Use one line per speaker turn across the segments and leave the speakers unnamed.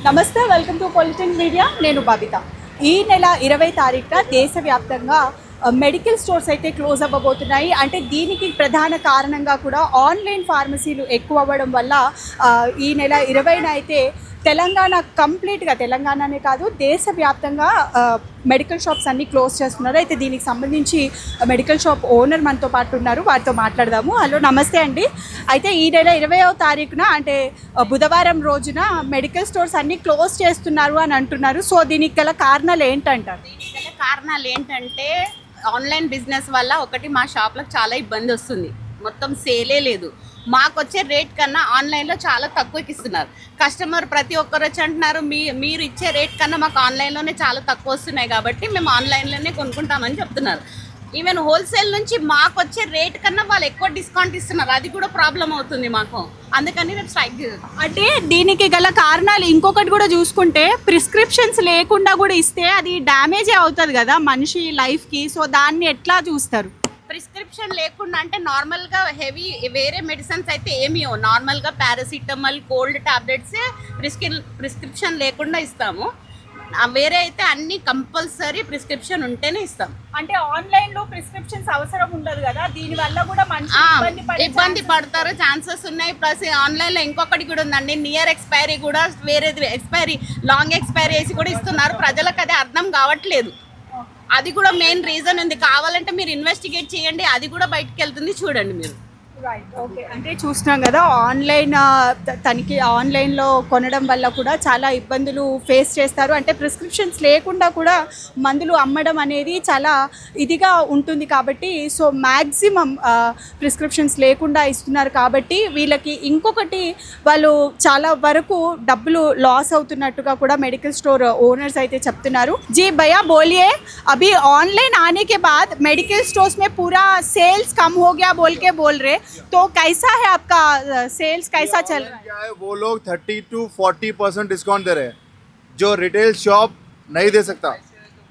నమస్తే, welcome to పొలిటిన్ media. నేను బబిత. ఈ నెల 20 తారీఖున దేశవ్యాప్తంగా మెడికల్ స్టోర్స్ అయితే క్లోజ్ అవ్వబోతున్నాయి. అంటే దీనికి ప్రధాన కారణంగా కూడా ఆన్లైన్ ఫార్మసీలు ఎక్కువ అవ్వడం వల్ల ఈ నెల 20న అయితే కంప్లీట్గా తెలంగాణనే కాదు దేశవ్యాప్తంగా మెడికల్ షాప్స్ అన్నీ క్లోజ్ చేస్తున్నారు. అయితే దీనికి సంబంధించి మెడికల్ షాప్ ఓనర్ మనతో పాటు ఉన్నారు, వారితో మాట్లాడదాము. హలో, నమస్తే అండి. అయితే ఈ నెల 20వ తారీఖున అంటే బుధవారం రోజున మెడికల్ స్టోర్స్ అన్నీ క్లోజ్ చేస్తున్నారు అని అంటున్నారు. సో దీనికి గల కారణాలు ఏంటంటారు?
దీనికి గల కారణాలు ఏంటంటే ఆన్లైన్ బిజినెస్ వల్ల ఒకటి మా షాప్లకు చాలా ఇబ్బంది వస్తుంది. మొత్తం సేలే లేదు. మాకు వచ్చే రేట్ కన్నా ఆన్లైన్లో చాలా తక్కువకి ఇస్తున్నారు. కస్టమర్ ప్రతి ఒక్కరు వచ్చి అంటున్నారు, మీరు ఇచ్చే రేట్ కన్నా మాకు ఆన్లైన్లోనే చాలా తక్కువ వస్తున్నాయి కాబట్టి మేము ఆన్లైన్లోనే కొనుక్కుంటామని చెప్తున్నారు. ఈవెన్ హోల్సేల్ నుంచి మాకు వచ్చే రేట్ కన్నా వాళ్ళు ఎక్కువ డిస్కౌంట్ ఇస్తున్నారు. అది కూడా ప్రాబ్లం అవుతుంది మాకు. అందుకని మేము స్ట్రైక్ చేస్తాం.
అంటే దీనికి గల కారణాలు ఇంకొకటి కూడా చూసుకుంటే ప్రిస్క్రిప్షన్స్ లేకుండా కూడా ఇస్తే అది డ్యామేజే అవుతుంది కదా మనిషి లైఫ్కి. సో దాన్ని ఎట్లా చూస్తారు?
ప్రిస్క్రిప్షన్ లేకుండా అంటే నార్మల్గా హెవీ వేరే మెడిసిన్స్ అయితే ఏమీ నార్మల్గా పారాసిటమాల్, కోల్డ్ టాబ్లెట్సే ప్రిస్క్రిప్షన్ లేకుండా ఇస్తాము. వేరే అయితే అన్ని కంపల్సరీ ప్రిస్క్రిప్షన్ ఉంటేనే ఇస్తాం.
అంటే ఆన్లైన్లో ప్రిస్క్రిప్షన్స్ అవసరం ఉండదు కదా, దీనివల్ల కూడా మంచి
ఇబ్బంది పడతారు ఛాన్సెస్ ఉన్నాయి. ప్లస్ ఆన్లైన్లో ఇంకొకటి కూడా ఉందండి, నియర్ ఎక్స్పైరీ కూడా వేరేది ఎక్స్పైరీ లాంగ్ ఎక్స్పైరీ వేసి కూడా ఇస్తున్నారు. ప్రజలకు అది అర్థం కావట్లేదు. అది కూడా మెయిన్ రీజన్ ఉంది. కావాలంటే మీరు ఇన్వెస్టిగేట్ చేయండి, అది కూడా బయటకు వెళ్తుంది, చూడండి మీరు.
Right, okay. అంటే చూస్తున్నాం కదా ఆన్లైన్లో కొనడం వల్ల కూడా చాలా ఇబ్బందులు ఫేస్ చేస్తారు. అంటే ప్రిస్క్రిప్షన్స్ లేకుండా కూడా మందులు అమ్మడం అనేది చాలా ఇదిగా ఉంటుంది కాబట్టి సో మ్యాక్సిమం ప్రిస్క్రిప్షన్స్ లేకుండా ఇస్తున్నారు కాబట్టి వీళ్ళకి ఇంకొకటి వాళ్ళు చాలా వరకు డబ్బులు లాస్ అవుతున్నట్టుగా కూడా మెడికల్ స్టోర్ ఓనర్స్ అయితే చెప్తున్నారు. జీ భయ్యా बोलिए, अभी ऑनलाइन आने के बाद मेडिकल स्टोर्स में पूरा सेल्स कम हो गया बोल रहे, तो कैसा है आपका सेल्स, कैसा चल रहा है?
क्या है, वो लोग 30 to 40% डिस्काउंट दे रहे हैं जो रिटेल शॉप नहीं दे सकता.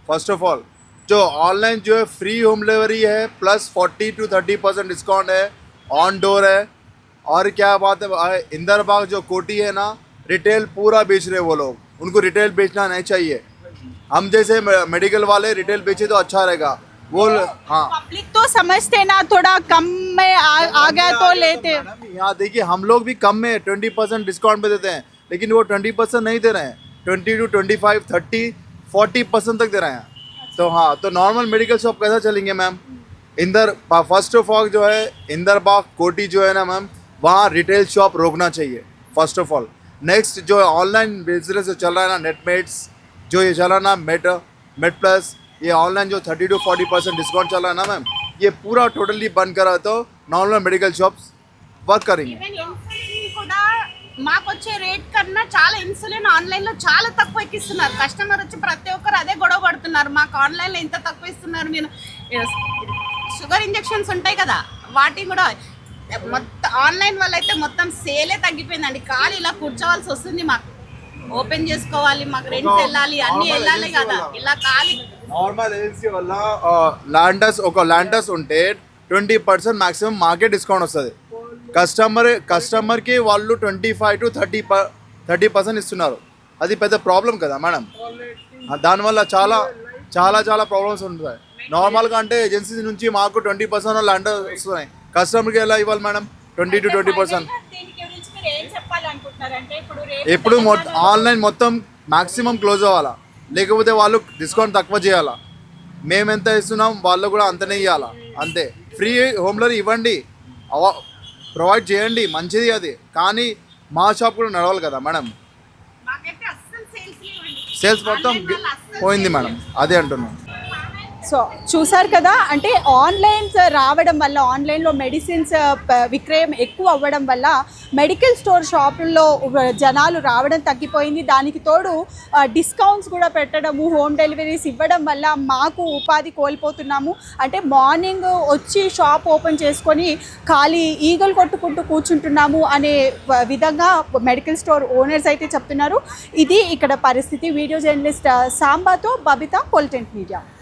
फर्स्ट ऑफ ऑल जो ऑनलाइन जो है फ्री होम डिलीवरी है प्लस 40 to 30% डिस्काउंट है, ऑन डोर है. और क्या बात है, इंदर बाग जो कोटी है ना, रिटेल पूरा बेच रहे वो लोग. उनको रिटेल बेचना नहीं चाहिए. हम जैसे मेडिकल वाले रिटेल बेचे तो अच्छा रहेगा. वो हाँ,
पब्लिक तो समझते ना, थोड़ा कम में आ गया तो लेते.
यहाँ देखिए हम लोग भी कम में 20% डिस्काउंट पे देते हैं, लेकिन वो 20% नहीं दे रहे हैं. 20 to 25, 30, 40% तक दे रहे हैं. तो हाँ, तो नॉर्मल मेडिकल शॉप कैसा चलेंगे ma'am? Inder first of all जो है इंदर बाग कोटी जो है ना मैम, वहाँ रिटेल शॉप रोकना चाहिए फर्स्ट ऑफ ऑल. नेक्स्ट जो ऑनलाइन बिजनेस जो चल रहा है ना, नेटमेट्स जो ये चल रहा है ना, मेड प्लस, ये ऑनलाइन जो 30 to 40% डिस्काउंट चल रहा है ना मैम, ये पूरा टोटली बंद करा तो नॉर्मल मेडिकल शॉप्स वर्क करेंगे.
ఈవెన్ ఇన్సులిన్ కూడా మాకు వచ్చే రేట్ కన్నా చాలా ఇన్సులిన్ ఆన్లైన్లో చాలా తక్కువ ఎక్కిస్తున్నారు. కస్టమర్ వచ్చి ప్రతి ఒక్కరు అదే గొడవ పడుతున్నారు, మాకు ఆన్లైన్లో ఇంత తక్కువ ఇస్తున్నారు మీరు. షుగర్ ఇంజెక్షన్స్ ఉంటాయి కదా, వాటి కూడా మొత్తం ఆన్లైన్ వల్ల అయితే మొత్తం సేలే తగ్గిపోయిందండి. ఖాళీ ఇలా కూర్చోవాల్సి వస్తుంది. మాకు ఓపెన్ చేసుకోవాలి, మాకు రెంట్స్ వెళ్ళాలి, అన్నీ వెళ్ళాలి కదా, ఇలా ఖాళీ.
నార్మల్ ఏజెన్సీ వల్ల ల్యాండర్స్ ఉంటే 20% మ్యాక్సిమం మాకే డిస్కౌంట్ వస్తుంది. కస్టమర్కి వాళ్ళు 25 to 30% ఇస్తున్నారు. అది పెద్ద ప్రాబ్లం కదా మేడం. దానివల్ల చాలా చాలా చాలా ప్రాబ్లమ్స్ ఉంటాయి. నార్మల్గా అంటే ఏజెన్సీ నుంచి మాకు 20% ల్యాండర్ వస్తున్నాయి, కస్టమర్కి ఎలా ఇవ్వాలి మేడం 20 to 20%? ఎప్పుడు ఆన్లైన్ మొత్తం మ్యాక్సిమం క్లోజ్ అవ్వాలా, లేకపోతే వాళ్ళు డిస్కౌంట్ తక్కువ చేయాలా. మేము ఎంత ఇస్తున్నాం వాళ్ళు కూడా అంతనే ఇవ్వాలా. అంతే. ఫ్రీ హోమ్ డెలివరీ ఇవ్వండి, ప్రొవైడ్ చేయండి, మంచిది అది. కానీ మా షాప్ కూడా నడవాలి కదా మేడం. సేల్స్ మొత్తం పోయింది మేడం, అదే అంటున్నాం.
సో చూసారు కదా, అంటే ఆన్లైన్లో మెడిసిన్స్ విక్రయం ఎక్కువ అవ్వడం వల్ల మెడికల్ స్టోర్ షాపుల్లో జనాలు రావడం తగ్గిపోయింది. దానికి తోడు డిస్కౌంట్స్ కూడా పెట్టడము, హోమ్ డెలివరీస్ ఇవ్వడం వల్ల మాకు ఉపాధి కోల్పోతున్నాము. అంటే మార్నింగ్ వచ్చి షాప్ ఓపెన్ చేసుకొని ఖాళీ ఈగలు కొట్టుకుంటూ కూర్చుంటున్నాము అనే విధంగా మెడికల్ స్టోర్ ఓనర్స్ అయితే చెప్తున్నారు. ఇది ఇక్కడ పరిస్థితి. వీడియో జర్నలిస్ట్ సాంబాతో బబిత, పొలిటిన్ మీడియా.